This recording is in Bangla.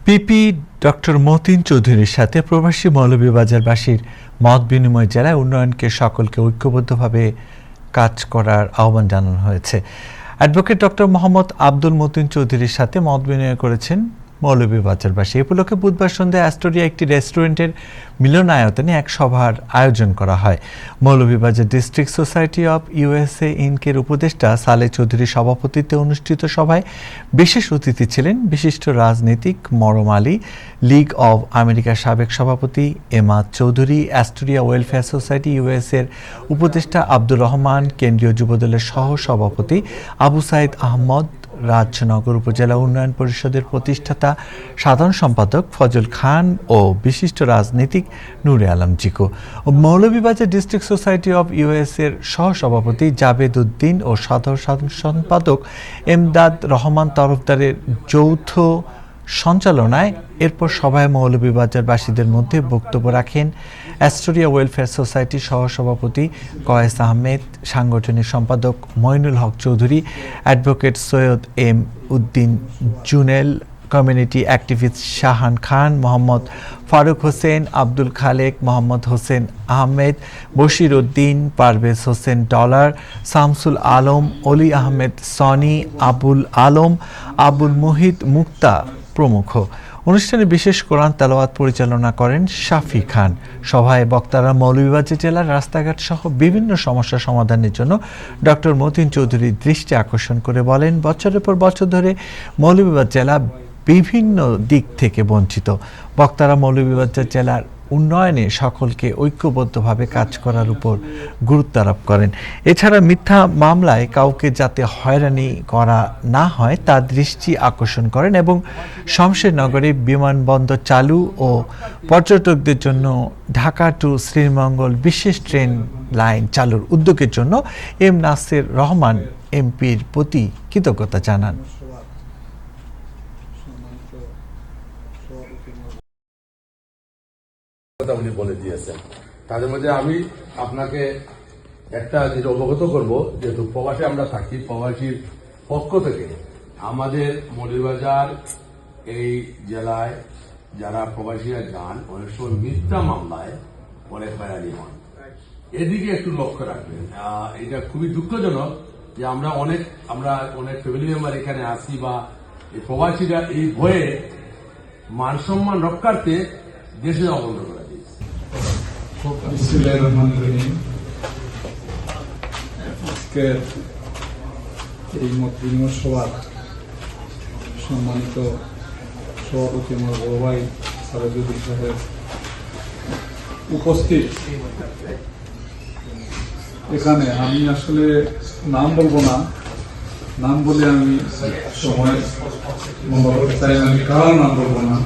পিপি ডক্টর মতিন চৌধুরীর সাথে প্রবাসী মৌলভীবাজারবাসীর মত বিনিময় জেলায় উন্নয়নকে সকলকে ঐক্যবদ্ধভাবে কাজ করার আহ্বান জানানো হয়েছে। অ্যাডভোকেট ডক্টর মোহাম্মদ আব্দুল মতিন চৌধুরীর সাথে মত বিনিময় করেছেন মৌলভীবাজারবাসী। এ উপলক্ষে বুধবার সন্ধ্যায় অ্যাস্টোরিয়া একটি রেস্টুরেন্টের মিলনায়তনে এক সভার আয়োজন করা হয়। Moulvibazar district society of USA ইনকের উপদেষ্টা সালেহ চৌধুরীর সভাপতিত্বে অনুষ্ঠিত সভায় বিশেষ অতিথি ছিলেন বিশিষ্ট রাজনীতিক মরম আলী, লীগ অব আমেরিকার সাবেক সভাপতি Emad Chowdhury, Astoria welfare society ইউএসএর উপদেষ্টা আব্দুর রহমান, কেন্দ্রীয় যুবদলের সহ সভাপতি আবু সাইদ আহমদ, রাজনগর উপজেলা উন্নয়ন পরিষদের প্রতিষ্ঠাতা সাধারণ সম্পাদক ফজল খান ও বিশিষ্ট রাজনীতিক Nure Alam Ziko. Moulvibazar district society of ইউএসএর সহ সভাপতি জাবেদ উদ্দিন ও সাধারণ সম্পাদক এমদাদ রহমান তরফদারের যৌথ সঞ্চালনায় এরপর সভায় মৌলভীবাজারবাসীদের মধ্যে বক্তব্য রাখেন অ্যাস্টোরিয়া ওয়েলফেয়ার সোসাইটির সহসভাপতি কয়েস আহমেদ, সাংগঠনিক সম্পাদক Moinul Haque Chowdhury, advocate Syed M Uddin Junel, community activist Shahan Khan, Mohammad Faruk Hossain, Abdul Khalek, Mohammad Hossain Ahmed, Bashir Uddin, Parvez Hossain Dollar, Shamsul Alam, Oli Ahmed Sony, Abul Alam, Abul Muhit Mukta প্রমুখ। অনুষ্ঠানে বিশেষ কোরআন তেলাওয়াত পরিচালনা করেন শাফি খান। সভায় বক্তারা মৌলভীবাজার জেলার রাস্তাঘাট সহ বিভিন্ন সমস্যা সমাধানের জন্য ডক্টর মতিন চৌধুরীর দৃষ্টি আকর্ষণ করে বলেন, বছরের পর বছর ধরে মৌলভীবাজার জেলা বিভিন্ন দিক থেকে বঞ্চিত। বক্তারা মৌলভীবাজার জেলার উন্নয়নে সকলকে ঐক্যবদ্ধভাবে কাজ করার উপর গুরুত্ব আরোপ করেন। এছাড়া মিথ্যা মামলায় কাউকে যাতে হয়রানি করা না হয় তার দৃষ্টি আকর্ষণ করেন এবং শমশেরনগরে বিমানবন্দর চালু ও পর্যটকদের জন্য ঢাকা টু শ্রীমঙ্গল বিশেষ ট্রেন লাইন চালুর উদ্যোগের জন্য এম নাসির রহমান এমপির প্রতি কৃতজ্ঞতা জানান। উনি বলে দিয়েছেন। তাদের মধ্যে আমি আপনাকে একটা যেটা অবগত করব, যেহেতু প্রবাসে আমরা থাকি, প্রবাসীর পক্ষ থেকে আমাদের মৌলভীবাজার এই জেলায় যারা প্রবাসীরা যান অনেক সময় মিথ্যা মামলায় অনেক হয়রানি হন, এদিকে একটু লক্ষ্য রাখবেন। এটা খুবই দুঃখজনক যে আমরা অনেক ফ্যামিলি মেম্বার এখানে আসি বা এই প্রবাসীরা এই ভয়ে মান সম্মান রক্ষার্থে দেশে যাওয়া বন্ধ করে দিয়েছে। আজকের এই মত বিনিময় সভার সম্মানিত সভাপতি আমার বড় ভাই সালেহ চৌধুরী সাহেব উপস্থিত, এখানে আমি আসলে নাম বলবো না, নাম বলে আমি সময় চাই, আমি কারো নাম বলবো না।